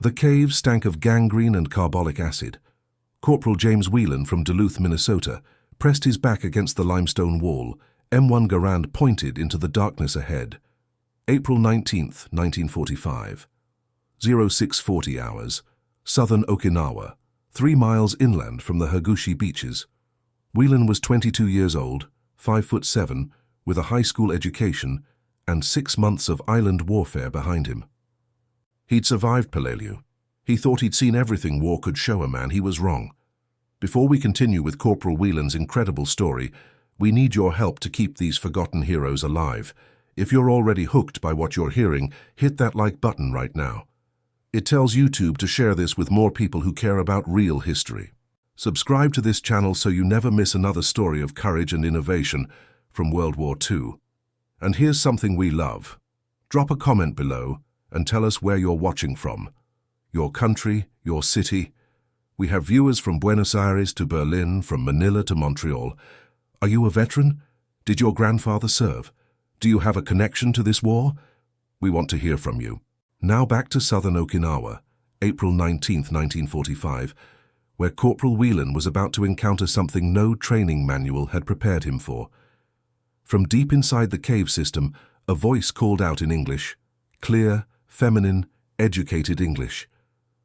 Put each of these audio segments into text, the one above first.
The cave stank of gangrene and carbolic acid. Corporal James Wheelen from Duluth, Minnesota, pressed his back against the limestone wall. M1 Garand pointed into the darkness ahead. April 19, 1945. 0640 hours. Southern Okinawa, 3 miles inland from the Hagushi beaches. Wheelen was 22 years old, 5'7", with a high school education and 6 months of island warfare behind him. He'd survived Peleliu. He thought he'd seen everything war could show a man. He was wrong. Before we continue with Corporal Wheelen's incredible story, we need your help to keep these forgotten heroes alive. If you're already hooked by what you're hearing, hit that like button right now. It tells YouTube to share this with more people who care about real history. Subscribe to this channel so you never miss another story of courage and innovation from World War II. And here's something we love. Drop a comment below and tell us where you're watching from. Your country, your city. We have viewers from Buenos Aires to Berlin, from Manila to Montreal. Are you a veteran? Did your grandfather serve? Do you have a connection to this war? We want to hear from you. Now back to Southern Okinawa, April 19, 1945, where Corporal Wheelen was about to encounter something no training manual had prepared him for. From deep inside the cave system, a voice called out in English, clear, feminine, educated English.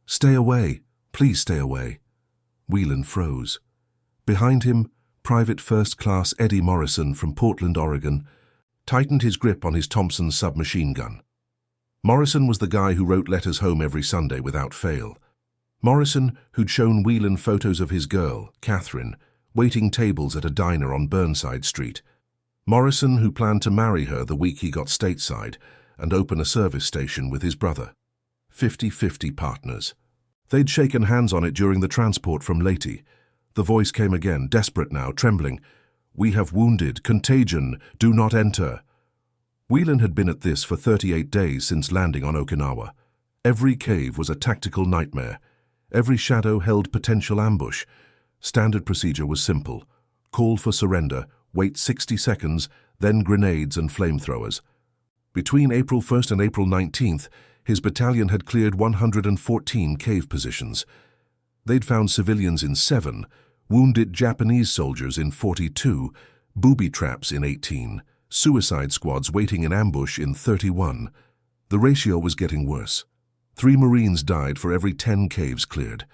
"Stay away, please stay away." Wheelen froze. Behind him, Private First Class Eddie Morrison from Portland, Oregon, tightened his grip on his Thompson submachine gun. Morrison was the guy who wrote letters home every Sunday without fail. Morrison, who'd shown Wheelen photos of his girl, Catherine, waiting tables at a diner on Burnside Street. Morrison, who planned to marry her the week he got stateside and open a service station with his brother. 50-50 partners. They'd shaken hands on it during the transport from Leyte. The voice came again, desperate now, trembling. "We have wounded. Contagion. Do not enter." Wheelen had been at this for 38 days since landing on Okinawa. Every cave was a tactical nightmare. Every shadow held potential ambush. Standard procedure was simple. Call for surrender, wait 60 seconds, then grenades and flamethrowers. Between April 1st and April 19th, his battalion had cleared 114 cave positions. They'd found civilians in 7, wounded Japanese soldiers in 42, booby traps in 18, suicide squads waiting in ambush in 31. The ratio was getting worse. 3 Marines died for every 10 caves cleared.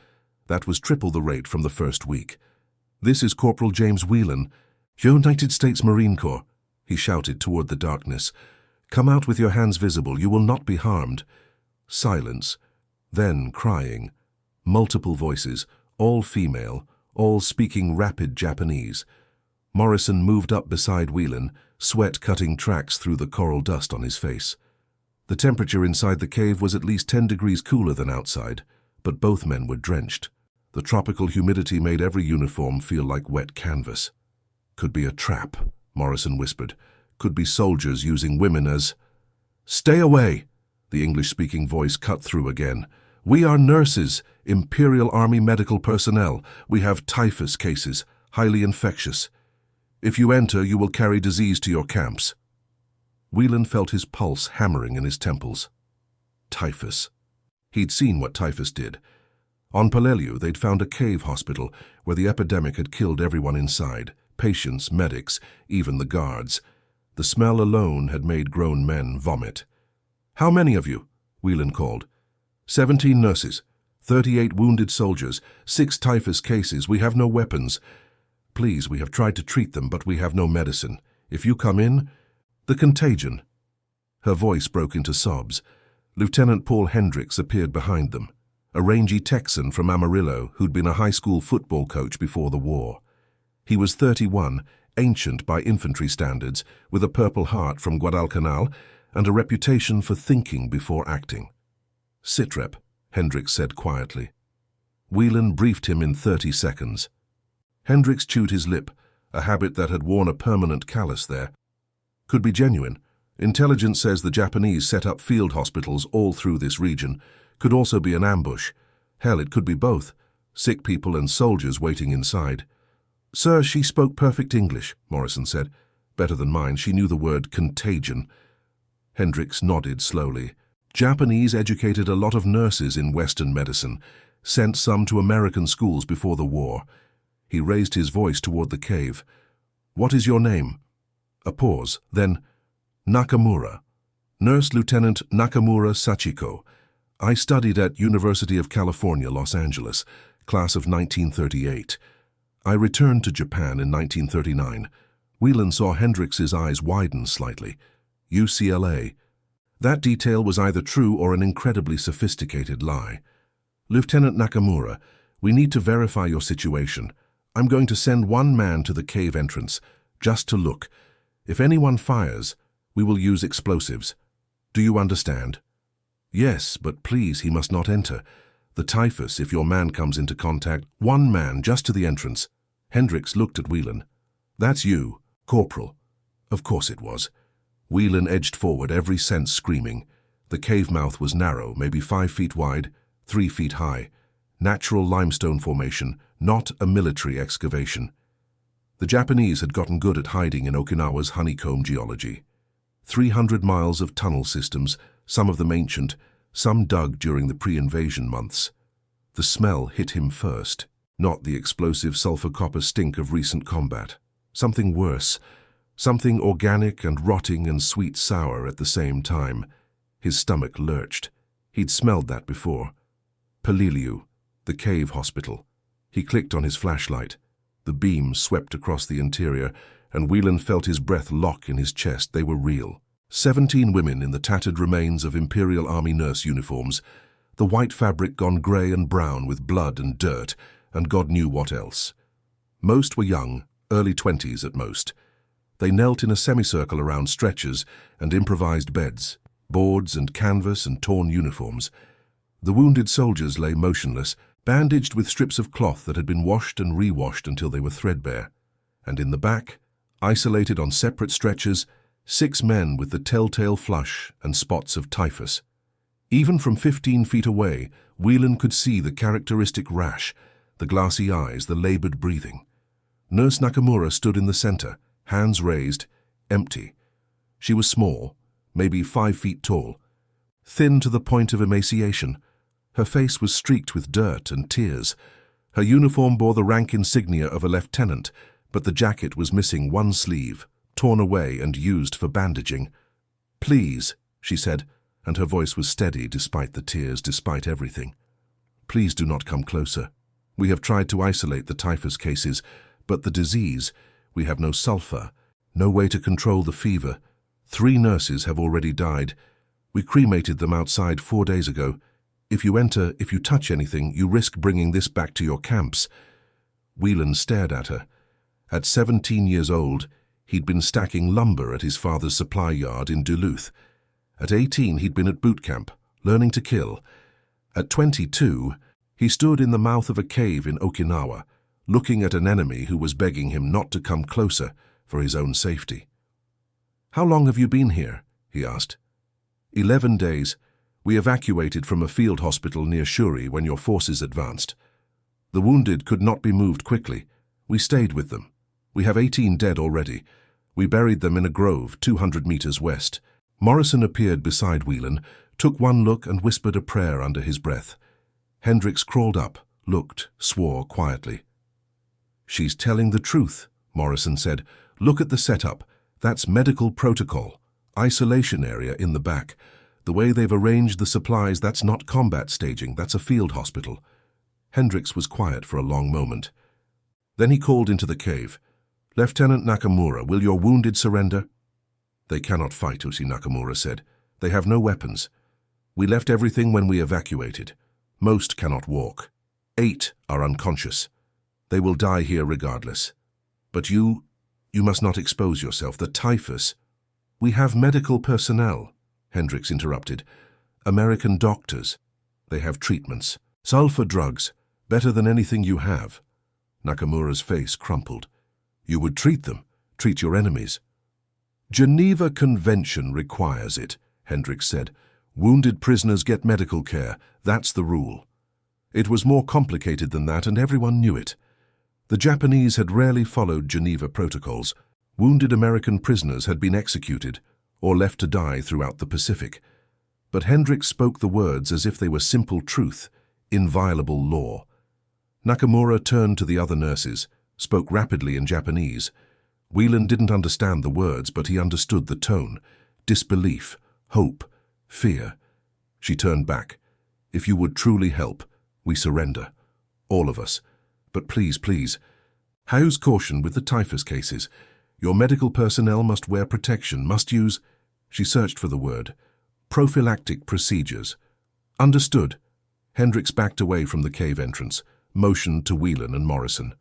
That was triple the rate from the first week. "This is Corporal James Wheelen, United States Marine Corps," he shouted toward the darkness. "Come out with your hands visible. You will not be harmed." Silence. Then crying. Multiple voices, all female, all speaking rapid Japanese. Morrison moved up beside Wheelen, sweat cutting tracks through the coral dust on his face. The temperature inside the cave was at least 10 degrees cooler than outside, but both men were drenched. The tropical humidity made every uniform feel like wet canvas. "Could be a trap," Morrison whispered. "Could be soldiers using women as—" "Stay away!" The English-speaking voice cut through again. "We are nurses, Imperial Army medical personnel. We have typhus cases, highly infectious. If you enter, you will carry disease to your camps." Wheelen felt his pulse hammering in his temples. Typhus. He'd seen what typhus did. On Peleliu, they'd found a cave hospital where the epidemic had killed everyone inside, patients, medics, even the guards. The smell alone had made grown men vomit. "How many of you?" Wheelen called. 17 nurses, 38 wounded soldiers, 6 typhus cases. We have no weapons. Please, we have tried to treat them, but we have no medicine. If you come in, the contagion." Her voice broke into sobs. Lieutenant Paul Hendricks appeared behind them, a rangy Texan from Amarillo who'd been a high school football coach before the war. He was 31, ancient by infantry standards, with a Purple Heart from Guadalcanal and a reputation for thinking before acting. "Sitrep," Hendricks said quietly. Wheelen briefed him in 30 seconds. Hendricks chewed his lip, a habit that had worn a permanent callus there. "Could be genuine. Intelligence says the Japanese set up field hospitals all through this region. Could also be an ambush. Hell, it could be both. Sick people and soldiers waiting inside." "Sir, she spoke perfect English," Morrison said. "Better than mine. She knew the word contagion." Hendricks nodded slowly. Japanese educated a lot of nurses in Western medicine, sent some to American schools before the war. He raised his voice toward the cave. "What is your name?" A pause, then, "Nakamura. Nurse Lieutenant Nakamura Sachiko. I studied at University of California, Los Angeles, class of 1938. I returned to Japan in 1939. Wheelen saw Hendrix's eyes widen slightly. UCLA. That detail was either true or an incredibly sophisticated lie. "Lieutenant Nakamura, we need to verify your situation. I'm going to send one man to the cave entrance, just to look. If anyone fires, we will use explosives. Do you understand?" "Yes, but please, he must not enter. The typhus, if your man comes into contact." "One man, just to the entrance." Hendrix looked at Wheelen. "That's you, Corporal." Of course it was. Wheelen edged forward, every sense screaming. The cave mouth was narrow, maybe 5 feet wide, 3 feet high. Natural limestone formation, not a military excavation. The Japanese had gotten good at hiding in Okinawa's honeycomb geology. 300 miles of tunnel systems, some of them ancient, some dug during the pre-invasion months. The smell hit him first, not the explosive sulfur-copper stink of recent combat. Something worse, something organic and rotting and sweet-sour at the same time. His stomach lurched. He'd smelled that before. Peleliu, the cave hospital. He clicked on his flashlight. The beam swept across the interior, and Wheelen felt his breath lock in his chest. They were real. 17 women in the tattered remains of Imperial Army nurse uniforms, the white fabric gone grey and brown with blood and dirt, and God knew what else. Most were young, early 20s at most. They knelt in a semicircle around stretchers and improvised beds, boards and canvas and torn uniforms. The wounded soldiers lay motionless, bandaged with strips of cloth that had been washed and re-washed until they were threadbare. And in the back, isolated on separate stretchers, 6 men with the telltale flush and spots of typhus. Even from 15 feet away, Wheelen could see the characteristic rash, the glassy eyes, the labored breathing. Nurse Nakamura stood in the center, hands raised, empty. She was small, maybe 5 feet tall, thin to the point of emaciation. Her face was streaked with dirt and tears. Her uniform bore the rank insignia of a lieutenant, but the jacket was missing one sleeve, torn away and used for bandaging. "Please," she said, and her voice was steady despite the tears, despite everything. "Please do not come closer. We have tried to isolate the typhus cases, but the disease, we have no sulfur, no way to control the fever. 3 nurses have already died. We cremated them outside 4 days ago. If you enter, if you touch anything, you risk bringing this back to your camps." Wheelen stared at her. At 17 years old, he'd been stacking lumber at his father's supply yard in Duluth. At 18, he'd been at boot camp, learning to kill. At 22, he stood in the mouth of a cave in Okinawa, looking at an enemy who was begging him not to come closer for his own safety. "How long have you been here?" he asked. 11 days. We evacuated from a field hospital near Shuri when your forces advanced. The wounded could not be moved quickly. We stayed with them. We have 18 dead already. We buried them in a grove 200 meters west." Morrison appeared beside Wheelen, took one look and whispered a prayer under his breath. Hendrix crawled up, looked, swore quietly. "She's telling the truth," Morrison said. "Look at the setup. That's medical protocol. Isolation area in the back. The way they've arranged the supplies, that's not combat staging, that's a field hospital." Hendrix was quiet for a long moment. Then he called into the cave. "Lieutenant Nakamura, will your wounded surrender?" "They cannot fight," Usi Nakamura said. "They have no weapons. We left everything when we evacuated. Most cannot walk. 8 are unconscious. They will die here regardless. But you must not expose yourself. The typhus—" "We have medical personnel," Hendrix interrupted. "American doctors. They have treatments. Sulfur drugs, better than anything you have." Nakamura's face crumpled. "You would treat them, treat your enemies." "Geneva Convention requires it," Hendrix said. "Wounded prisoners get medical care. That's the rule." It was more complicated than that, and everyone knew it. The Japanese had rarely followed Geneva protocols. Wounded American prisoners had been executed or left to die throughout the Pacific. But Hendricks spoke the words as if they were simple truth, inviolable law. Nakamura turned to the other nurses, spoke rapidly in Japanese. Wheelen didn't understand the words, but he understood the tone. Disbelief, hope, fear. She turned back. If you would truly help, we surrender. All of us. But please, please. House caution with the typhus cases. Your medical personnel must wear protection, must use... She searched for the word. Prophylactic procedures. Understood. Hendricks backed away from the cave entrance, motioned to Wheelen and Morrison.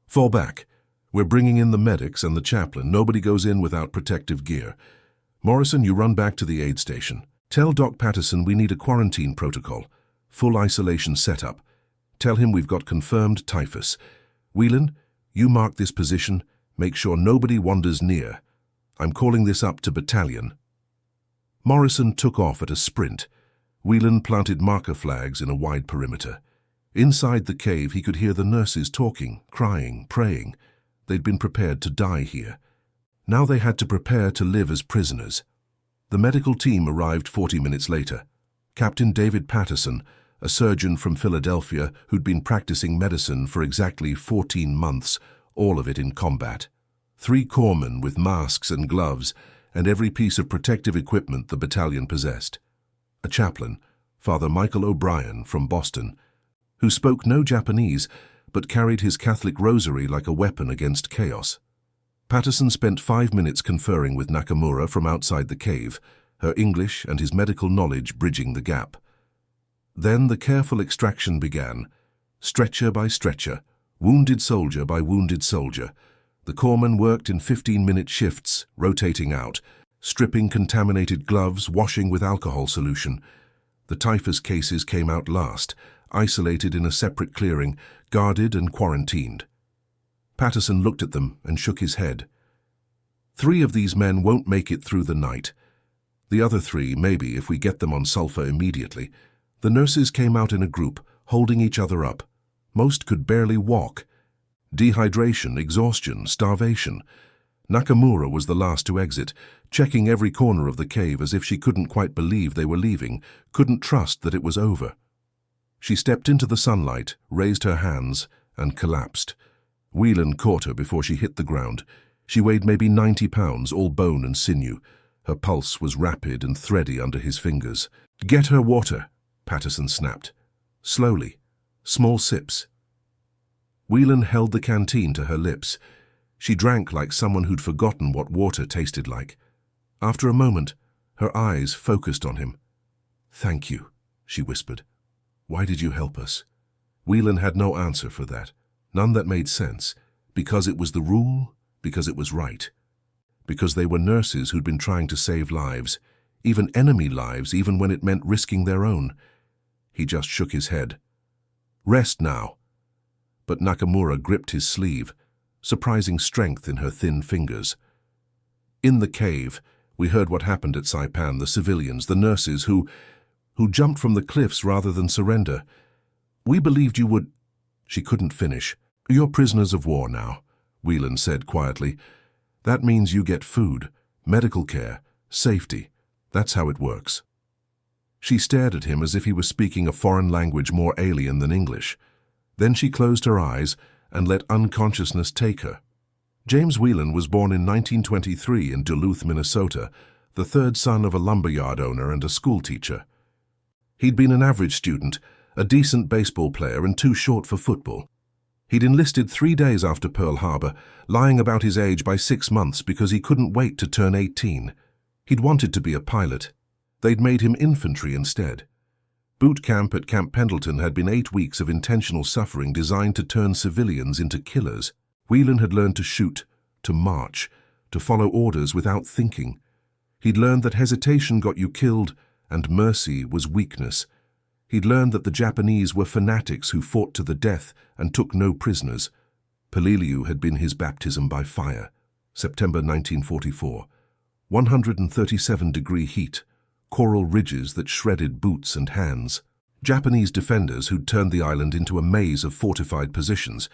Fall back. We're bringing in the medics and the chaplain. Nobody goes in without protective gear. Morrison, you run back to the aid station. Tell Doc Patterson we need a quarantine protocol. Full isolation setup. Tell him we've got confirmed typhus. Wheelen, you mark this position. Make sure nobody wanders near. I'm calling this up to battalion. Morrison took off at a sprint. Wheelen planted marker flags in a wide perimeter. Inside the cave, he could hear the nurses talking, crying, praying. They'd been prepared to die here. Now they had to prepare to live as prisoners. The medical team arrived 40 minutes later. Captain David Patterson, a surgeon from Philadelphia who'd been practicing medicine for exactly 14 months, all of it in combat. 3 corpsmen with masks and gloves and every piece of protective equipment the battalion possessed. A chaplain, Father Michael O'Brien from Boston, who spoke no Japanese but carried his Catholic rosary like a weapon against chaos. Patterson spent 5 minutes conferring with Nakamura from outside the cave, her English and his medical knowledge bridging the gap. Then the careful extraction began, stretcher by stretcher, wounded soldier by wounded soldier. The corpsmen worked in 15-minute shifts, rotating out, stripping contaminated gloves, washing with alcohol solution. The typhus cases came out last, isolated in a separate clearing, guarded and quarantined. Patterson looked at them and shook his head. 3 of these men won't make it through the night. The other 3, maybe, if we get them on sulfur immediately. The nurses came out in a group, holding each other up. Most could barely walk. Dehydration, exhaustion, starvation. Nakamura was the last to exit, checking every corner of the cave as if she couldn't quite believe they were leaving, couldn't trust that it was over. She stepped into the sunlight, raised her hands, and collapsed. Wheelen caught her before she hit the ground. She weighed maybe 90 pounds, all bone and sinew. Her pulse was rapid and thready under his fingers. "Get her water," Patterson snapped. Slowly, small sips. Wheelen held the canteen to her lips. She drank like someone who'd forgotten what water tasted like. After a moment, her eyes focused on him. "Thank you," she whispered. "Why did you help us?" Wheelen had no answer for that, none that made sense, because it was the rule, because it was right. Because they were nurses who'd been trying to save lives, even enemy lives, even when it meant risking their own. He just shook his head. "Rest now." But Nakamura gripped his sleeve, surprising strength in her thin fingers. In the cave, we heard what happened at Saipan, the civilians, the nurses who jumped from the cliffs rather than surrender. "We believed you would..." She couldn't finish. "You're prisoners of war now," Wheelen said quietly. "That means you get food, medical care, safety. That's how it works." She stared at him as if he was speaking a foreign language more alien than English. Then she closed her eyes and let unconsciousness take her. James Wheelen was born in 1923 in Duluth, Minnesota, the 3rd son of a lumberyard owner and a schoolteacher. He'd been an average student, a decent baseball player and too short for football. He'd enlisted 3 days after Pearl Harbor, lying about his age by 6 months because he couldn't wait to turn 18. He'd wanted to be a pilot. They'd made him infantry instead. Boot camp at Camp Pendleton had been 8 weeks of intentional suffering designed to turn civilians into killers. Wheelen had learned to shoot, to march, to follow orders without thinking. He'd learned that hesitation got you killed and mercy was weakness. He'd learned that the Japanese were fanatics who fought to the death and took no prisoners. Peleliu had been his baptism by fire. September 1944. 137-degree heat. Coral ridges that shredded boots and hands. Japanese defenders who'd turned the island into a maze of fortified positions.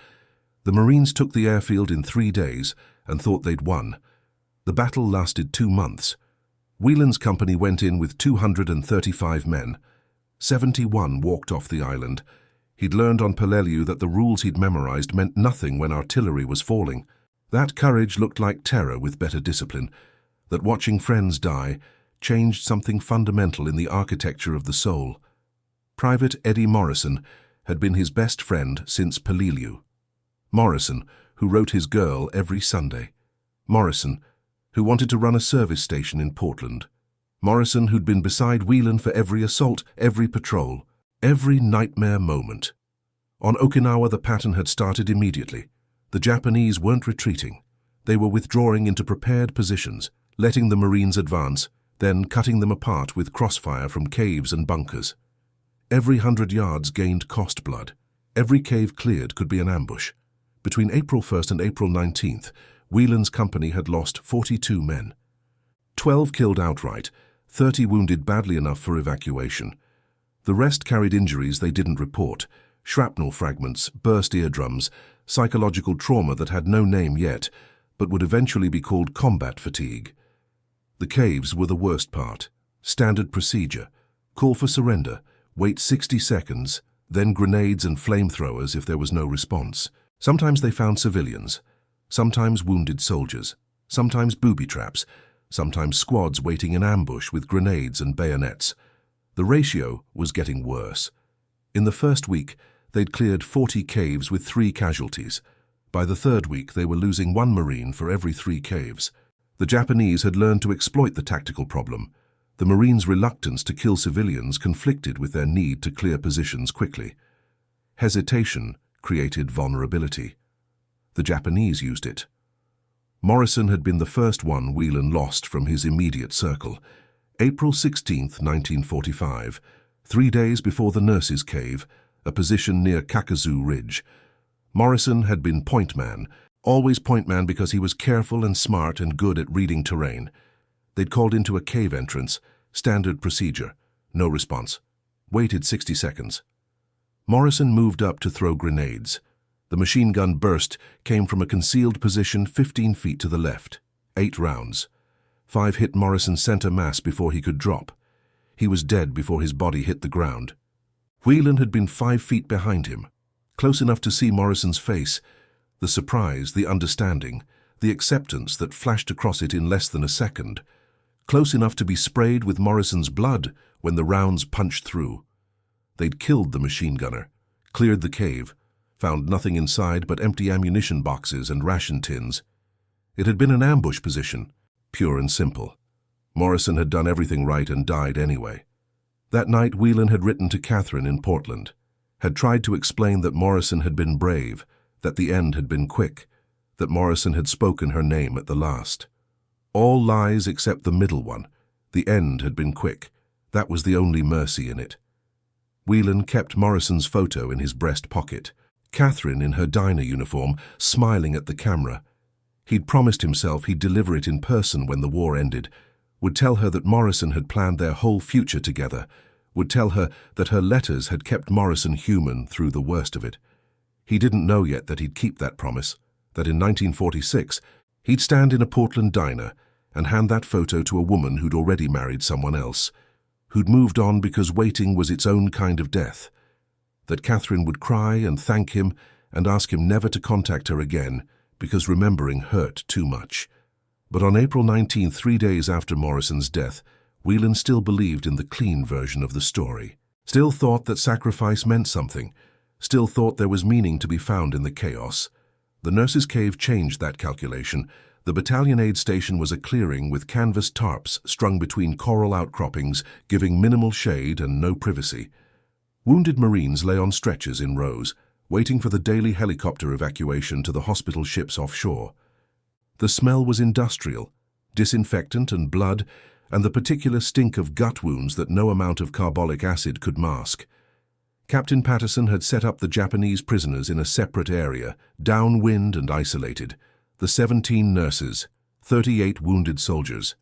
The Marines took the airfield in 3 days and thought they'd won. The battle lasted 2 months. Wheelen's company went in with 235 men. 71 walked off the island. He'd learned on Peleliu that the rules he'd memorized meant nothing when artillery was falling. That courage looked like terror with better discipline. That watching friends die changed something fundamental in the architecture of the soul. Private Eddie Morrison had been his best friend since Peleliu. Morrison, who wrote his girl every Sunday. Morrison, who wanted to run a service station in Portland. Morrison, who'd been beside Wheelen for every assault, every patrol, every nightmare moment. On Okinawa, the pattern had started immediately. The Japanese weren't retreating. They were withdrawing into prepared positions, letting the Marines advance, then cutting them apart with crossfire from caves and bunkers. Every 100 yards gained cost blood. Every cave cleared could be an ambush. Between April 1st and April 19th, Wheelen's company had lost 42 men. 12 killed outright, 30 wounded badly enough for evacuation. The rest carried injuries they didn't report: shrapnel fragments, burst eardrums, psychological trauma that had no name yet, but would eventually be called combat fatigue. The caves were the worst part. Standard procedure: call for surrender, wait 60 seconds, then grenades and flamethrowers if there was no response. Sometimes they found civilians, sometimes wounded soldiers, sometimes booby traps, sometimes squads waiting in ambush with grenades and bayonets. The ratio was getting worse. In the first week, they'd cleared 40 caves with 3 casualties. By the third week, they were losing 1 Marine for every 3 caves. The Japanese had learned to exploit the tactical problem. The Marines' reluctance to kill civilians conflicted with their need to clear positions quickly. Hesitation created vulnerability. The Japanese used it. Morrison had been the first one Wheelen lost from his immediate circle. April 16, 1945, 3 days before the Nurses' Cave, a position near Kakazu Ridge. Morrison had been point man, always point man because he was careful and smart and good at reading terrain. They'd called into a cave entrance, standard procedure, no response. Waited 60 seconds. Morrison moved up to throw grenades. The machine gun burst came from a concealed position 15 feet to the left. 8 rounds. 5 hit Morrison's center mass before he could drop. He was dead before his body hit the ground. Wheelen had been 5 feet behind him, close enough to see Morrison's face, the surprise, the understanding, the acceptance that flashed across it in less than a second, close enough to be sprayed with Morrison's blood when the rounds punched through. They'd killed the machine gunner, cleared the cave, found nothing inside but empty ammunition boxes and ration tins. It had been an ambush position, pure and simple. Morrison had done everything right and died anyway. That night, Wheelen had written to Catherine in Portland, had tried to explain that Morrison had been brave, that the end had been quick, that Morrison had spoken her name at the last. All lies except the middle one. The end had been quick. That was the only mercy in it. Wheelen kept Morrison's photo in his breast pocket. Catherine, in her diner uniform, smiling at the camera. He'd promised himself he'd deliver it in person when the war ended, would tell her that Morrison had planned their whole future together, would tell her that her letters had kept Morrison human through the worst of it. He didn't know yet that he'd keep that promise, that in 1946 he'd stand in a Portland diner and hand that photo to a woman who'd already married someone else, who'd moved on because waiting was its own kind of death, that Catherine would cry and thank him and ask him never to contact her again because remembering hurt too much. But on April 19, 3 days after Morrison's death, Wheelen still believed in the clean version of the story, still thought that sacrifice meant something, still thought there was meaning to be found in the chaos. The Nurses' Cave changed that calculation. The battalion aid station was a clearing with canvas tarps strung between coral outcroppings, giving minimal shade and no privacy. Wounded Marines lay on stretchers in rows, waiting for the daily helicopter evacuation to the hospital ships offshore. The smell was industrial, disinfectant and blood, and the particular stink of gut wounds that no amount of carbolic acid could mask. Captain Patterson had set up the Japanese prisoners in a separate area, downwind and isolated. The 17 nurses, 38 wounded soldiers.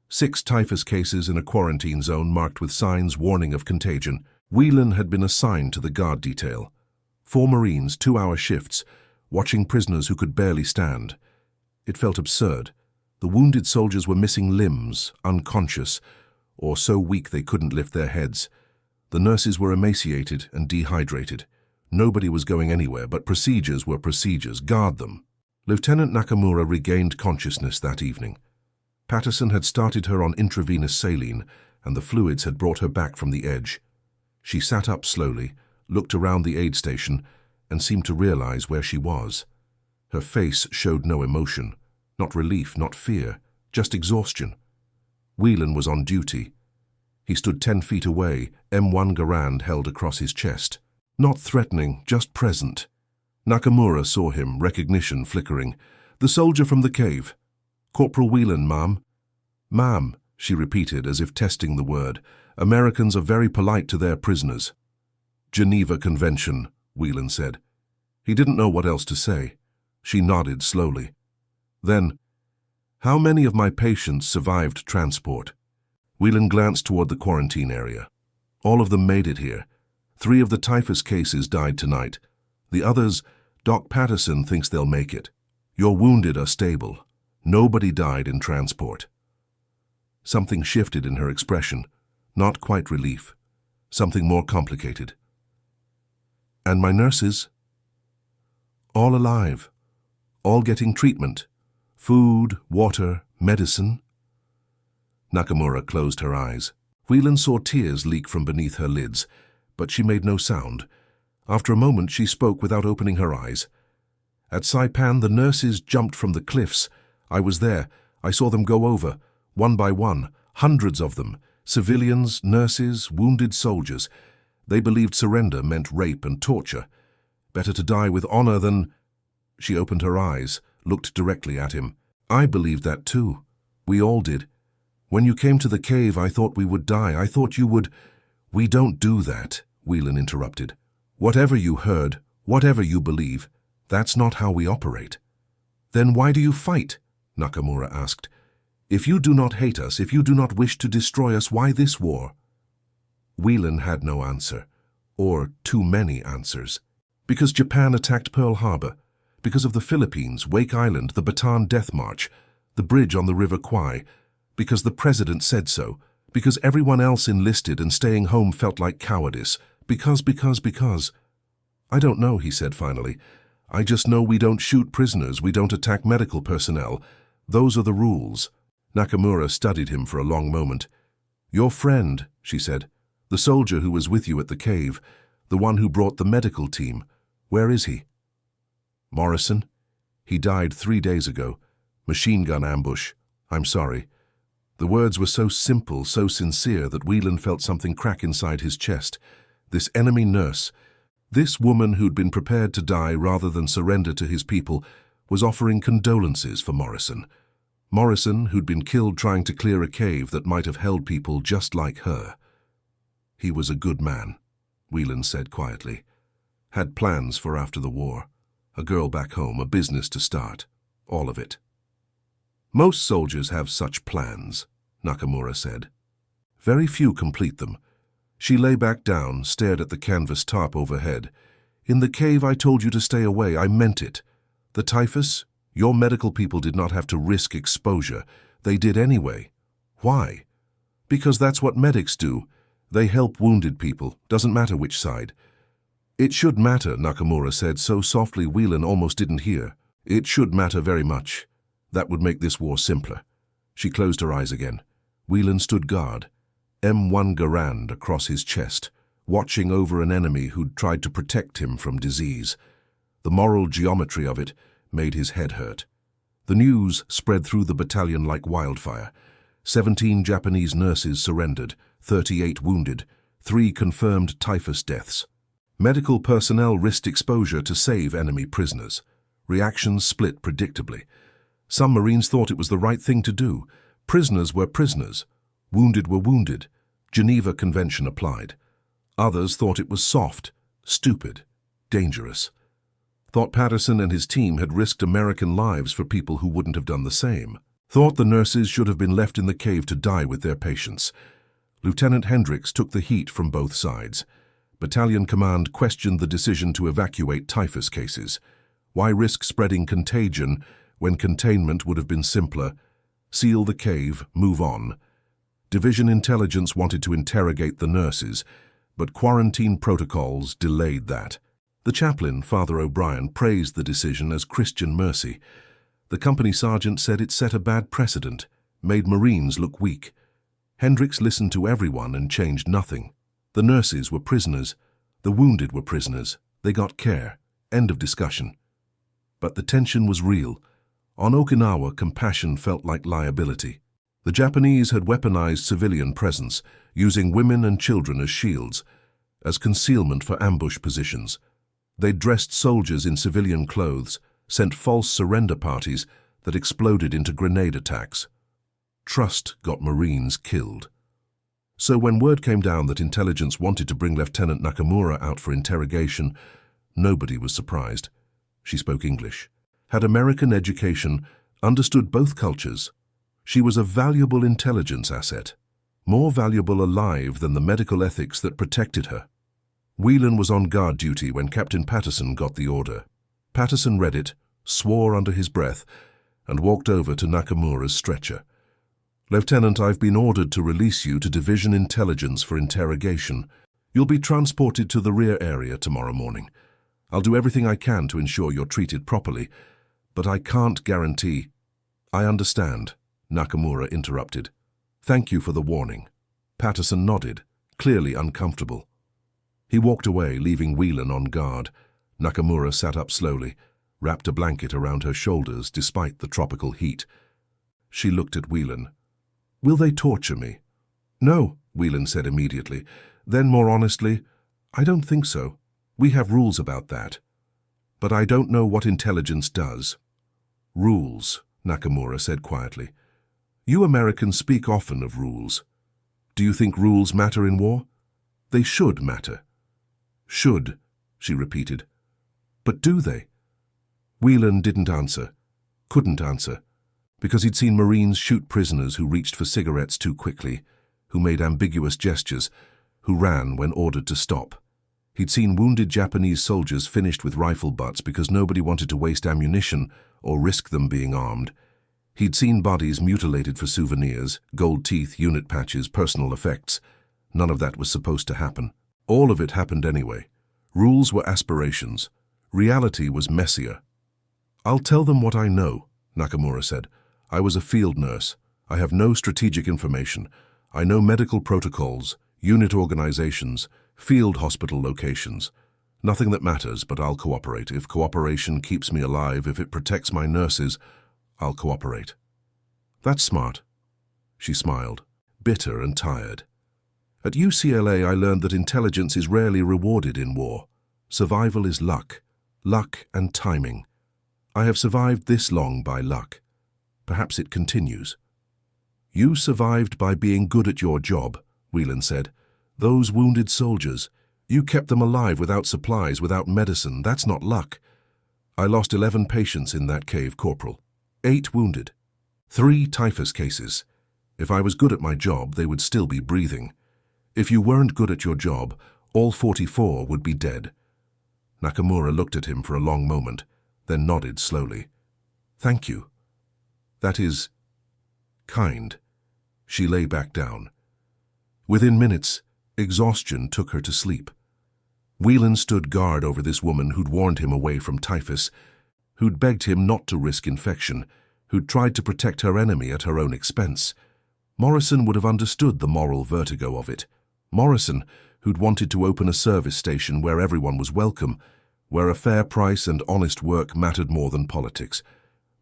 6 typhus cases in a quarantine zone marked with signs warning of contagion. Wheelen had been assigned to the guard detail. 4 Marines, 2-hour shifts, watching prisoners who could barely stand. It felt absurd. The wounded soldiers were missing limbs, unconscious, or so weak they couldn't lift their heads. The nurses were emaciated and dehydrated. Nobody was going anywhere, but procedures were procedures. Guard them. Lieutenant Nakamura regained consciousness that evening. Patterson had started her on intravenous saline, and the fluids had brought her back from the edge. She sat up slowly, looked around the aid station, and seemed to realize where she was. Her face showed no emotion, not relief, not fear, just exhaustion. Wheelen was on duty. He stood 10 feet away, M1 Garand held across his chest. Not threatening, just present. Nakamura saw him, recognition flickering. The soldier from the cave. Corporal Wheelen, ma'am. Ma'am, she repeated as if testing the word. Americans are very polite to their prisoners. Geneva Convention, Wheelen said. He didn't know what else to say. She nodded slowly. Then, how many of my patients survived transport? Wheelen glanced toward the quarantine area. All of them made it here. 3 of the typhus cases died tonight. The others, Doc Patterson thinks they'll make it. Your wounded are stable. Nobody died in transport. Something shifted in her expression. Not quite relief. Something more complicated. And my nurses? All alive. All getting treatment. Food, water, medicine. Nakamura closed her eyes. Wheelen saw tears leak from beneath her lids, but she made no sound. After a moment she spoke without opening her eyes. At Saipan the nurses jumped from the cliffs. I was there. I saw them go over, one by one, hundreds of them. Civilians, nurses, wounded soldiers. They believed surrender meant rape and torture. Better to die with honor than... She opened her eyes, looked directly at him. I believed that too. We all did. When you came to the cave, I thought we would die. I thought you would... We don't do that, Wheelen interrupted. Whatever you heard, whatever you believe, that's not how we operate. Then why do you fight? Nakamura asked. If you do not hate us, if you do not wish to destroy us, why this war? Wheelen had no answer, or too many answers. Because Japan attacked Pearl Harbor, because of the Philippines, Wake Island, the Bataan Death March, the bridge on the River Kwai, because the president said so, because everyone else enlisted and staying home felt like cowardice, because. I don't know, he said finally. I just know we don't shoot prisoners, we don't attack medical personnel. Those are the rules. Nakamura studied him for a long moment. Your friend, she said, the soldier who was with you at the cave, the one who brought the medical team, where is he? Morrison? He died 3 days ago. Machine gun ambush. I'm sorry. The words were so simple, so sincere that Wheelen felt something crack inside his chest. This enemy nurse, this woman who'd been prepared to die rather than surrender to his people, was offering condolences for Morrison. Morrison, who'd been killed trying to clear a cave that might have held people just like her. He was a good man, Wheelen said quietly. Had plans for after the war. A girl back home, a business to start. All of it. Most soldiers have such plans, Nakamura said. Very few complete them. She lay back down, stared at the canvas tarp overhead. In the cave I told you to stay away, I meant it. The typhus, your medical people did not have to risk exposure. They did anyway. Why? Because that's what medics do. They help wounded people, doesn't matter which side. It should matter, Nakamura said so softly Wheelen almost didn't hear. It should matter very much. That would make this war simpler. She closed her eyes again. Wheelen stood guard, M1 Garand across his chest, watching over an enemy who'd tried to protect him from disease. The moral geometry of it made his head hurt. The news spread through the battalion like wildfire. 17 Japanese nurses surrendered, 38 wounded, 3 confirmed typhus deaths. Medical personnel risked exposure to save enemy prisoners. Reactions split predictably. Some Marines thought it was the right thing to do. Prisoners were prisoners. Wounded were wounded. Geneva Convention applied. Others thought it was soft, stupid, dangerous. Thought Patterson and his team had risked American lives for people who wouldn't have done the same. Thought the nurses should have been left in the cave to die with their patients. Lieutenant Hendricks took the heat from both sides. Battalion command questioned the decision to evacuate typhus cases. Why risk spreading contagion when containment would have been simpler? Seal the cave, move on. Division intelligence wanted to interrogate the nurses, but quarantine protocols delayed that. The chaplain, Father O'Brien, praised the decision as Christian mercy. The company sergeant said it set a bad precedent, made Marines look weak. Hendricks listened to everyone and changed nothing. The nurses were prisoners. The wounded were prisoners. They got care. End of discussion. But the tension was real. On Okinawa, compassion felt like liability. The Japanese had weaponized civilian presence, using women and children as shields, as concealment for ambush positions. They dressed soldiers in civilian clothes, sent false surrender parties that exploded into grenade attacks. Trust got Marines killed. So when word came down that intelligence wanted to bring Lieutenant Nakamura out for interrogation, nobody was surprised. She spoke English, had American education, understood both cultures. She was a valuable intelligence asset, more valuable alive than the medical ethics that protected her. Wheelen was on guard duty when Captain Patterson got the order. Patterson read it, swore under his breath, and walked over to Nakamura's stretcher. "Lieutenant, I've been ordered to release you to Division Intelligence for interrogation. You'll be transported to the rear area tomorrow morning. I'll do everything I can to ensure you're treated properly, but I can't guarantee—" "I understand," Nakamura interrupted. "Thank you for the warning." Patterson nodded, clearly uncomfortable. He walked away, leaving Wheelen on guard. Nakamura sat up slowly, wrapped a blanket around her shoulders despite the tropical heat. She looked at Wheelen. "Will they torture me?" "No," Wheelen said immediately. Then more honestly, "I don't think so. We have rules about that. But I don't know what intelligence does." "Rules," Nakamura said quietly. "You Americans speak often of rules. Do you think rules matter in war? They should matter." "Should," she repeated. "But do they?" Wheelen didn't answer, couldn't answer, because he'd seen Marines shoot prisoners who reached for cigarettes too quickly, who made ambiguous gestures, who ran when ordered to stop. He'd seen wounded Japanese soldiers finished with rifle butts because nobody wanted to waste ammunition or risk them being armed. He'd seen bodies mutilated for souvenirs, gold teeth, unit patches, personal effects. None of that was supposed to happen. All of it happened anyway. Rules were aspirations. Reality was messier. "I'll tell them what I know," Nakamura said. "I was a field nurse. I have no strategic information. I know medical protocols, unit organizations, field hospital locations. Nothing that matters, but I'll cooperate. If cooperation keeps me alive, if it protects my nurses, I'll cooperate." "That's smart." She smiled, bitter and tired. "At UCLA, I learned that intelligence is rarely rewarded in war. Survival is luck and timing. I have survived this long by luck. Perhaps it continues." "You survived by being good at your job," Wheelen said. "Those wounded soldiers, you kept them alive without supplies, without medicine. That's not luck. I lost 11 patients in that cave, Corporal. 8 wounded. 3 typhus cases. If I was good at my job, they would still be breathing. If you weren't good at your job, all 44 would be dead." Nakamura looked at him for a long moment, then nodded slowly. "Thank you. That is kind." She lay back down. Within minutes, exhaustion took her to sleep. Wheelen stood guard over this woman who'd warned him away from typhus, who'd begged him not to risk infection, who'd tried to protect her enemy at her own expense. Morrison would have understood the moral vertigo of it. Morrison, who'd wanted to open a service station where everyone was welcome, where a fair price and honest work mattered more than politics.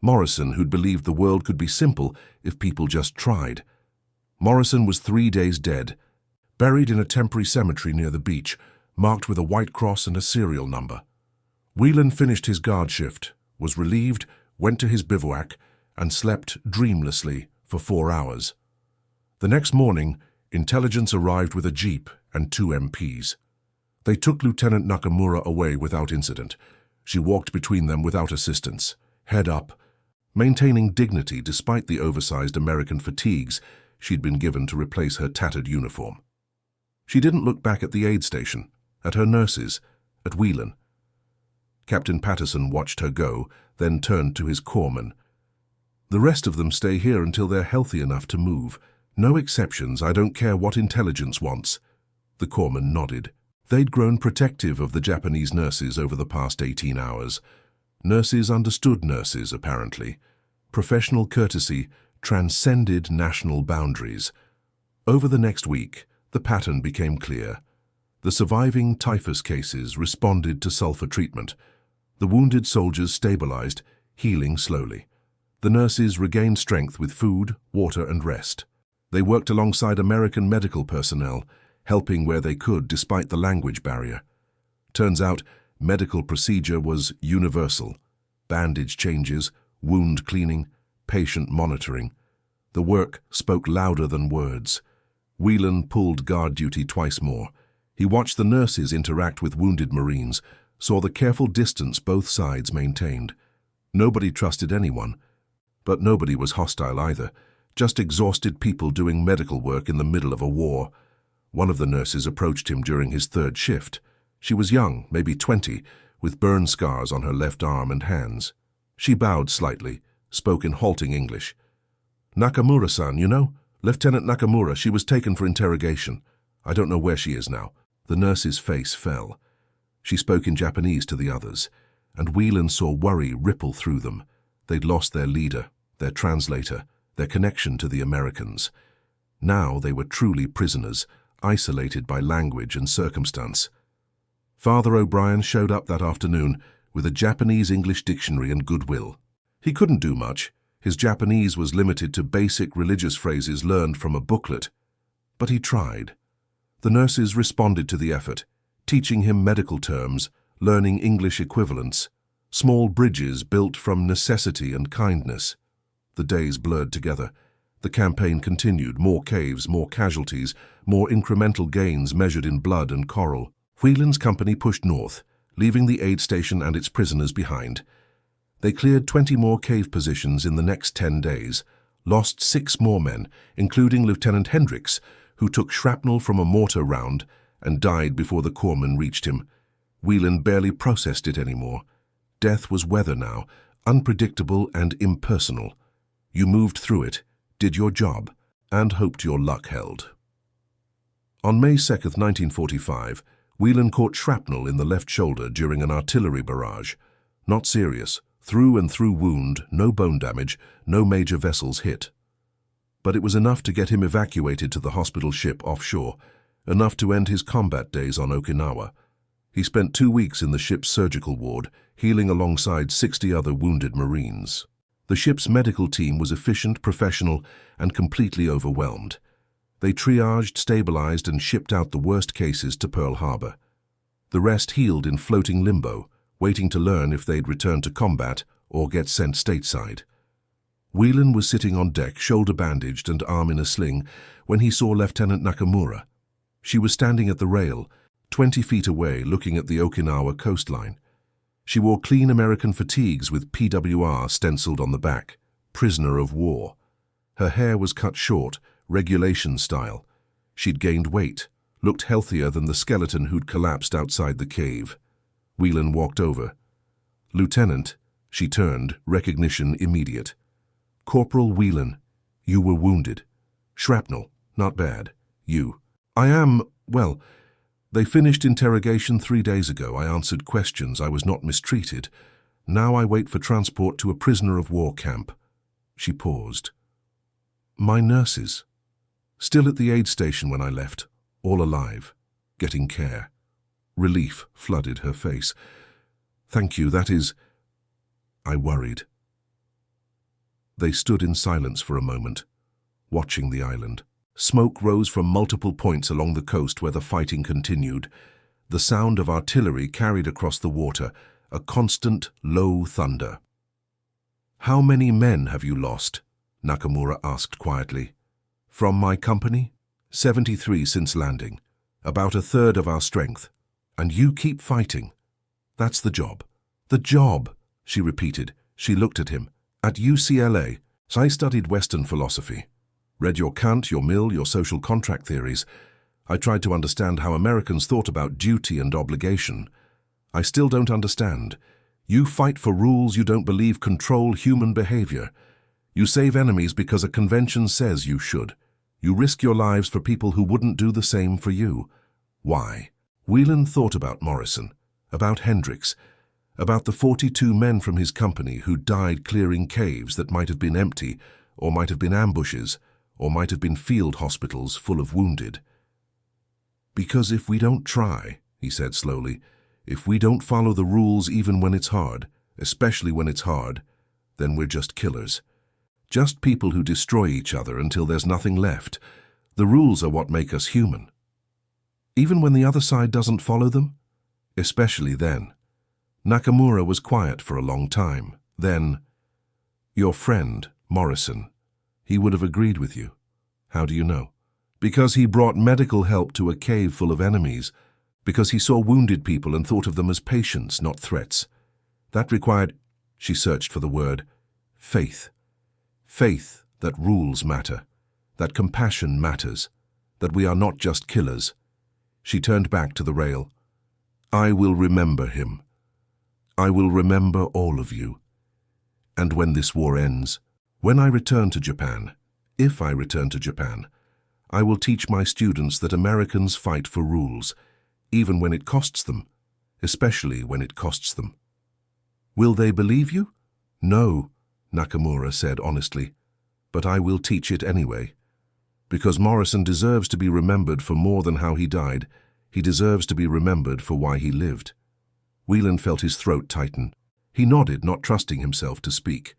Morrison, who'd believed the world could be simple if people just tried. Morrison was 3 days dead, buried in a temporary cemetery near the beach, marked with a white cross and a serial number. Wheelen finished his guard shift, was relieved, went to his bivouac, and slept dreamlessly for 4 hours. The next morning, intelligence arrived with a jeep and 2 MPs. They took Lieutenant Nakamura away without incident. She walked between them without assistance, head up, maintaining dignity despite the oversized American fatigues she'd been given to replace her tattered uniform. She didn't look back at the aid station, at her nurses, at Wheelen. Captain Patterson watched her go, then turned to his corpsman. The rest of them stay here until they're healthy enough to move. No exceptions, I don't care what intelligence wants. The corpsman nodded. They'd grown protective of the Japanese nurses over the past 18 hours. Nurses understood nurses, apparently. Professional courtesy transcended national boundaries. Over the next week, the pattern became clear. The surviving typhus cases responded to sulfur treatment. The wounded soldiers stabilized, healing slowly. The nurses regained strength with food, water, and rest. They worked alongside American medical personnel, helping where they could despite the language barrier. Turns out, medical procedure was universal. Bandage changes, wound cleaning, patient monitoring. The work spoke louder than words. Wheelen pulled guard duty twice more. He watched the nurses interact with wounded Marines, saw the careful distance both sides maintained. Nobody trusted anyone, but nobody was hostile either, just exhausted people doing medical work in the middle of a war. One of the nurses approached him during his third shift. She was young, maybe 20, with burn scars on her left arm and hands. She bowed slightly, spoke in halting English. "Nakamura-san, you know? Lieutenant Nakamura, she was taken for interrogation. I don't know where she is now." The nurse's face fell. She spoke in Japanese to the others, and Wheelen saw worry ripple through them. They'd lost their leader, their translator, their connection to the Americans. Now they were truly prisoners, isolated by language and circumstance. Father O'Brien showed up that afternoon with a Japanese-English dictionary and goodwill. He couldn't do much. His Japanese was limited to basic religious phrases learned from a booklet. But he tried. The nurses responded to the effort, teaching him medical terms, learning English equivalents, small bridges built from necessity and kindness. The days blurred together. The campaign continued, more caves, more casualties, more incremental gains measured in blood and coral. Wheelen's company pushed north, leaving the aid station and its prisoners behind. They cleared 20 more cave positions in the next 10 days, lost 6 more men, including Lieutenant Hendricks, who took shrapnel from a mortar round and died before the corpsman reached him. Wheelen barely processed it anymore. Death was weather now, unpredictable and impersonal. You moved through it, did your job, and hoped your luck held. On May 2nd, 1945, Wheelen caught shrapnel in the left shoulder during an artillery barrage. Not serious, through and through wound, no bone damage, no major vessels hit. But it was enough to get him evacuated to the hospital ship offshore, enough to end his combat days on Okinawa. He spent 2 weeks in the ship's surgical ward, healing alongside 60 other wounded Marines. The ship's medical team was efficient, professional, and completely overwhelmed. They triaged, stabilized, and shipped out the worst cases to Pearl Harbor. The rest healed in floating limbo, waiting to learn if they'd return to combat or get sent stateside. Wheelen was sitting on deck, shoulder bandaged and arm in a sling, when he saw Lieutenant Nakamura. She was standing at the rail, 20 feet away, looking at the Okinawa coastline. She wore clean American fatigues with PWR stenciled on the back, prisoner of war. Her hair was cut short, regulation style. She'd gained weight, looked healthier than the skeleton who'd collapsed outside the cave. Wheelen walked over. "Lieutenant," she turned, recognition immediate. "Corporal Wheelen, you were wounded. Shrapnel, not bad. You." "I am, well, they finished interrogation 3 days ago. I answered questions. I was not mistreated. Now I wait for transport to a prisoner of war camp." She paused. "My nurses. Still at the aid station when I left, all alive, getting care." Relief flooded her face. "Thank you, that is—" I worried. They stood in silence for a moment, watching the island. Smoke rose from multiple points along the coast where the fighting continued. The sound of artillery carried across the water, a constant, low thunder. "How many men have you lost?" Nakamura asked quietly. "From my company? 73 since landing. About a third of our strength. And you keep fighting. That's the job." "The job," she repeated. She looked at him. "At UCLA, I studied Western philosophy. Read your Kant, your Mill, your social contract theories. I tried to understand how Americans thought about duty and obligation. I still don't understand. You fight for rules you don't believe control human behavior. You save enemies because a convention says you should. You risk your lives for people who wouldn't do the same for you. Why? Wheelen thought about Morrison, about Hendricks, about the 42 men from his company who died clearing caves that might have been empty, or might have been ambushes, or might have been field hospitals full of wounded. Because if we don't try, he said slowly, if we don't follow the rules even when it's hard, especially when it's hard, then we're just killers. Just people who destroy each other until there's nothing left. The rules are what make us human. Even when the other side doesn't follow them? Especially then. Nakamura was quiet for a long time. Then, your friend, Morrison, he would have agreed with you. How do you know? Because he brought medical help to a cave full of enemies. Because he saw wounded people and thought of them as patients, not threats. That required, she searched for the word, faith. Faith that rules matter, that compassion matters, that we are not just killers. She turned back to the rail. I will remember him. I will remember all of you. And when this war ends, when I return to Japan, if I return to Japan, I will teach my students that Americans fight for rules, even when it costs them, especially when it costs them. Will they believe you? No, Nakamura said honestly, but I will teach it anyway. Because Morrison deserves to be remembered for more than how he died, he deserves to be remembered for why he lived. Wheelen felt his throat tighten. He nodded, not trusting himself to speak.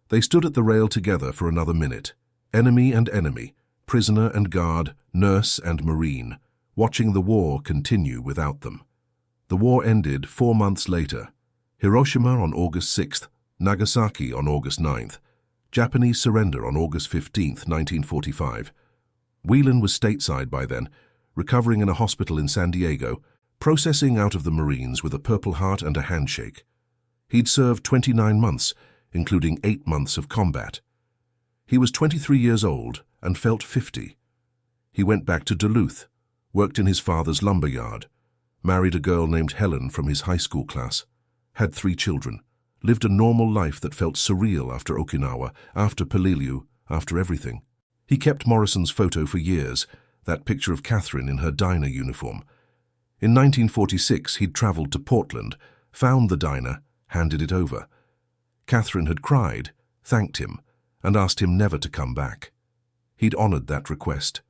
They stood at the rail together for another minute, enemy and enemy, prisoner and guard, nurse and marine, watching the war continue without them. The war ended 4 months later. Hiroshima on August 6th, Nagasaki on August 9th, Japanese surrender on August 15th, 1945. Wheelen was stateside by then, recovering in a hospital in San Diego, processing out of the Marines with a Purple Heart and a handshake. He'd served 29 months, including 8 months of combat. He was 23 years old and felt 50. He went back to Duluth, worked in his father's lumber yard, married a girl named Helen from his high school class, had 3 children, lived a normal life that felt surreal after Okinawa, after Peleliu, after everything. He kept Morrison's photo for years, that picture of Catherine in her diner uniform. In 1946, he'd traveled to Portland, found the diner, handed it over. Catherine had cried, thanked him, and asked him never to come back. He'd honored that request.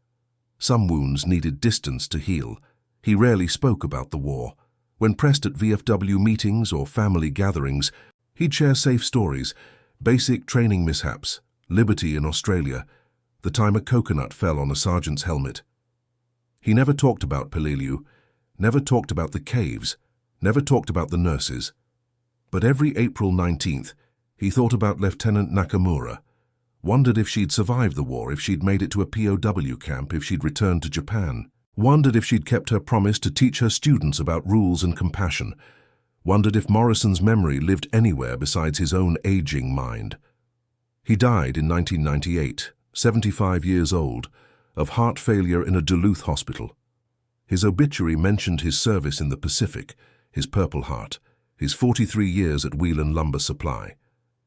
Some wounds needed distance to heal. He rarely spoke about the war. When pressed at VFW meetings or family gatherings, he'd share safe stories, basic training mishaps, liberty in Australia, the time a coconut fell on a sergeant's helmet. He never talked about Peleliu, never talked about the caves, never talked about the nurses. But every April 19th, he thought about Lieutenant Nakamura, wondered if she'd survived the war, if she'd made it to a POW camp, if she'd returned to Japan, wondered if she'd kept her promise to teach her students about rules and compassion, wondered if Morrison's memory lived anywhere besides his own aging mind. He died in 1998, 75 years old, of heart failure in a Duluth hospital. His obituary mentioned his service in the Pacific, his Purple Heart, his 43 years at Wheelen Lumber Supply.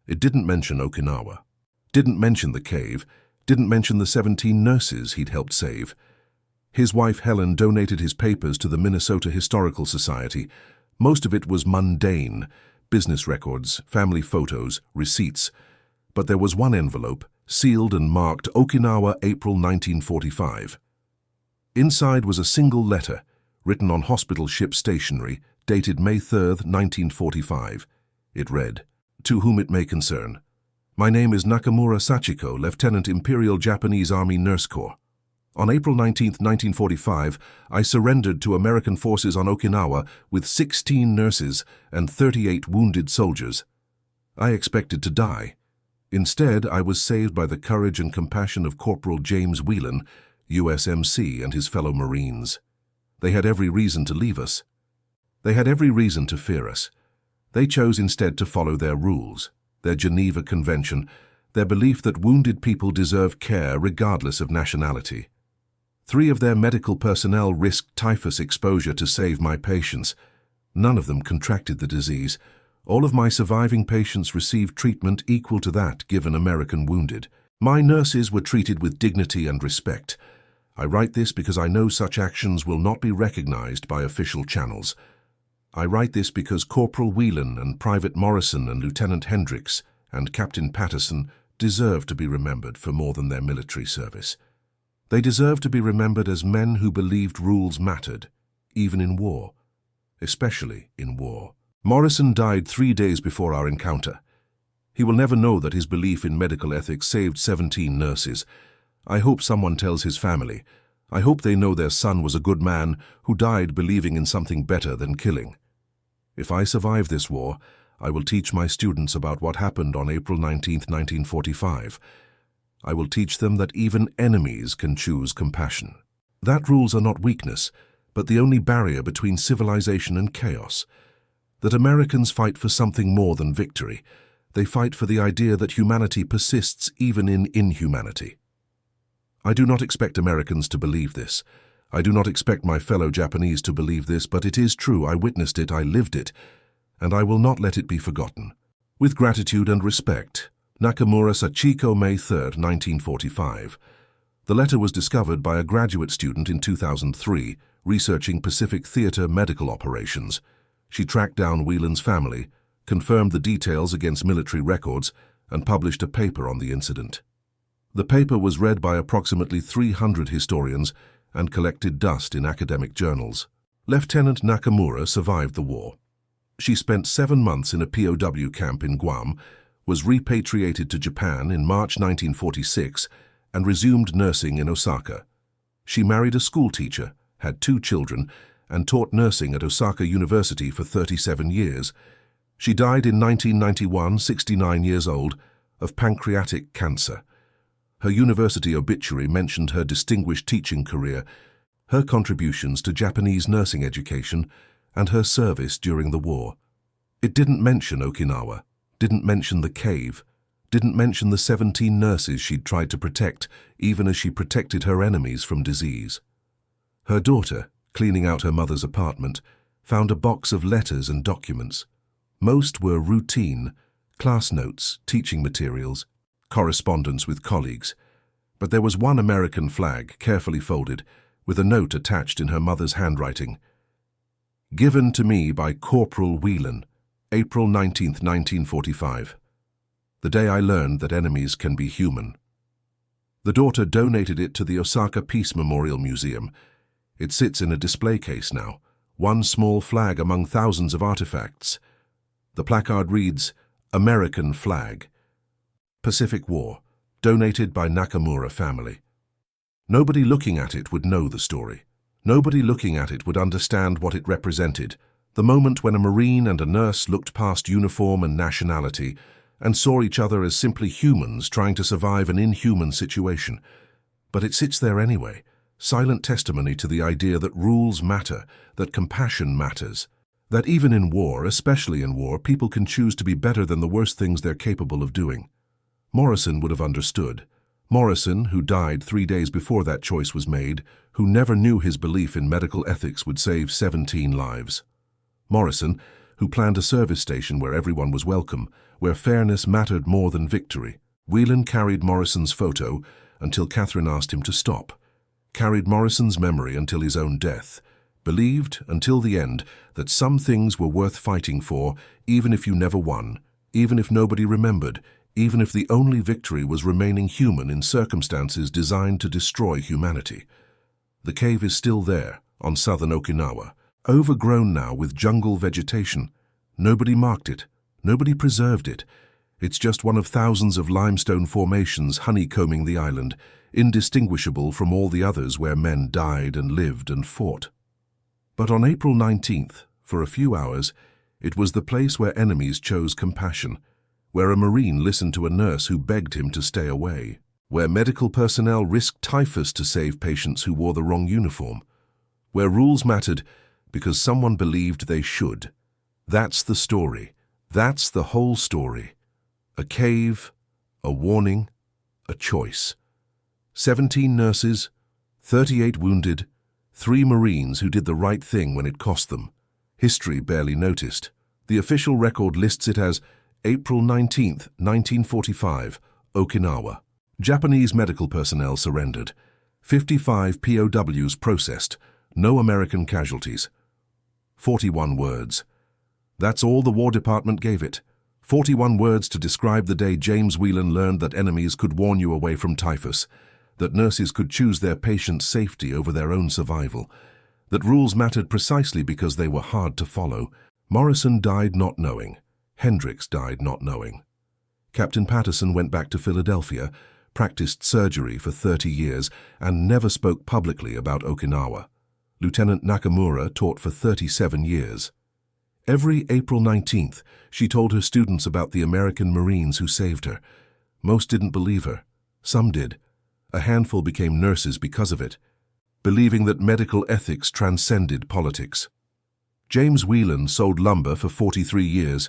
It didn't mention Okinawa, didn't mention the cave, didn't mention the 17 nurses he'd helped save. His wife Helen donated his papers to the Minnesota Historical Society. Most of it was mundane, business records, family photos, receipts. But there was one envelope, sealed and marked Okinawa, April 1945. Inside was a single letter, written on hospital ship stationery, dated May 3rd, 1945. It read, "To whom it may concern. My name is Nakamura Sachiko, Lieutenant Imperial Japanese Army Nurse Corps. On April 19, 1945, I surrendered to American forces on Okinawa with 16 nurses and 38 wounded soldiers. I expected to die. Instead, I was saved by the courage and compassion of Corporal James Wheelen, USMC, and his fellow Marines. They had every reason to leave us. They had every reason to fear us. They chose instead to follow their rules, their Geneva Convention, their belief that wounded people deserve care regardless of nationality. 3 of their medical personnel risked typhus exposure to save my patients. None of them contracted the disease. All of my surviving patients received treatment equal to that given American wounded. My nurses were treated with dignity and respect. I write this because I know such actions will not be recognized by official channels. I write this because Corporal Wheelen and Private Morrison and Lieutenant Hendricks and Captain Patterson deserve to be remembered for more than their military service. They deserve to be remembered as men who believed rules mattered, even in war, especially in war. Morrison died 3 days before our encounter. He will never know that his belief in medical ethics saved 17 nurses. I hope someone tells his family. I hope they know their son was a good man who died believing in something better than killing. If I survive this war, I will teach my students about what happened on April 19, 1945. I will teach them that even enemies can choose compassion. That rules are not weakness, but the only barrier between civilization and chaos. That Americans fight for something more than victory. They fight for the idea that humanity persists even in inhumanity. I do not expect Americans to believe this. I do not expect my fellow Japanese to believe this, but it is true. I witnessed it, I lived it, and I will not let it be forgotten. With gratitude and respect, Nakamura Sachiko, May 3, 1945. The letter was discovered by a graduate student in 2003, researching Pacific Theater medical operations. She tracked down Wheelen's family, confirmed the details against military records, and published a paper on the incident. The paper was read by approximately 300 historians and collected dust in academic journals. Lieutenant Nakamura survived the war. She spent 7 months in a POW camp in Guam, was repatriated to Japan in March 1946, and resumed nursing in Osaka. She married a schoolteacher, had 2 children, and taught nursing at Osaka University for 37 years. She died in 1991, 69 years old, of pancreatic cancer. Her university obituary mentioned her distinguished teaching career, her contributions to Japanese nursing education, and her service during the war. It didn't mention Okinawa, didn't mention the cave, didn't mention the 17 nurses she'd tried to protect, even as she protected her enemies from disease. Her daughter, cleaning out her mother's apartment, found a box of letters and documents. Most were routine, class notes, teaching materials, correspondence with colleagues. But there was one American flag, carefully folded, with a note attached in her mother's handwriting. Given to me by Corporal Wheelen, April 19, 1945. The day I learned that enemies can be human. The daughter donated it to the Osaka Peace Memorial Museum. It sits in a display case now, one small flag among thousands of artifacts. The placard reads, American Flag. Pacific War, donated by Nakamura family. Nobody looking at it would know the story. Nobody looking at it would understand what it represented. The moment when a Marine and a nurse looked past uniform and nationality and saw each other as simply humans trying to survive an inhuman situation. But it sits there anyway. Silent testimony to the idea that rules matter, that compassion matters, that even in war, especially in war, people can choose to be better than the worst things they're capable of doing. Morrison would have understood. Morrison, who died 3 days before that choice was made, who never knew his belief in medical ethics would save 17 lives. Morrison, who planned a service station where everyone was welcome, where fairness mattered more than victory. Wheelen carried Morrison's photo until Catherine asked him to stop. Carried Morrison's memory until his own death, believed until the end that some things were worth fighting for, even if you never won, even if nobody remembered, even if the only victory was remaining human in circumstances designed to destroy humanity. The cave is still there, on southern Okinawa, overgrown now with jungle vegetation. Nobody marked it, nobody preserved it. It's just one of thousands of limestone formations honeycombing the island, indistinguishable from all the others where men died and lived and fought. But on April 19th, for a few hours, it was the place where enemies chose compassion, where a Marine listened to a nurse who begged him to stay away, where medical personnel risked typhus to save patients who wore the wrong uniform, where rules mattered because someone believed they should. That's the story. That's the whole story. A cave, a warning, a choice. 17 nurses, 38 wounded, 3 Marines who did the right thing when it cost them. History barely noticed. The official record lists it as April 19, 1945, Okinawa. Japanese medical personnel surrendered. 55 POWs processed. No American casualties. 41 words. That's all the War Department gave it. 41 words to describe the day James Wheelen learned that enemies could warn you away from typhus, that nurses could choose their patients' safety over their own survival, that rules mattered precisely because they were hard to follow. Morrison died not knowing. Hendricks died not knowing. Captain Patterson went back to Philadelphia, practiced surgery for 30 years, and never spoke publicly about Okinawa. Lieutenant Nakamura taught for 37 years. Every April 19th, she told her students about the American Marines who saved her. Most didn't believe her. Some did. A handful became nurses because of it, believing that medical ethics transcended politics. James Wheelen sold lumber for 43 years.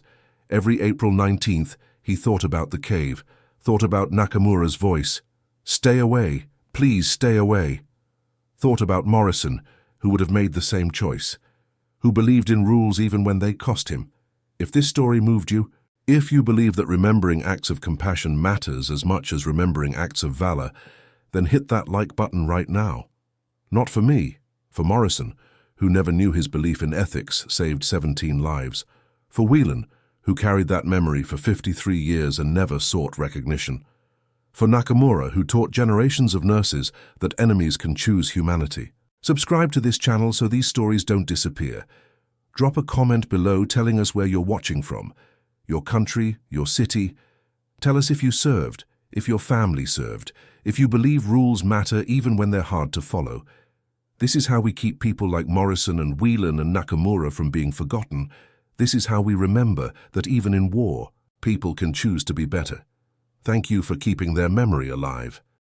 Every April 19th, he thought about the cave, thought about Nakamura's voice. Stay away, please stay away. Thought about Morrison, who would have made the same choice, who believed in rules even when they cost him. If this story moved you, if you believe that remembering acts of compassion matters as much as remembering acts of valor, then hit that like button right now. Not for me, for Morrison, who never knew his belief in ethics saved 17 lives. For Wheelen, who carried that memory for 53 years and never sought recognition. For Nakamura, who taught generations of nurses that enemies can choose humanity. Subscribe to this channel so these stories don't disappear. Drop a comment below telling us where you're watching from, your country, your city. Tell us if you served, if your family served, if you believe rules matter even when they're hard to follow. This is how we keep people like Morrison and Wheelen and Nakamura from being forgotten. This is how we remember that even in war, people can choose to be better. Thank you for keeping their memory alive.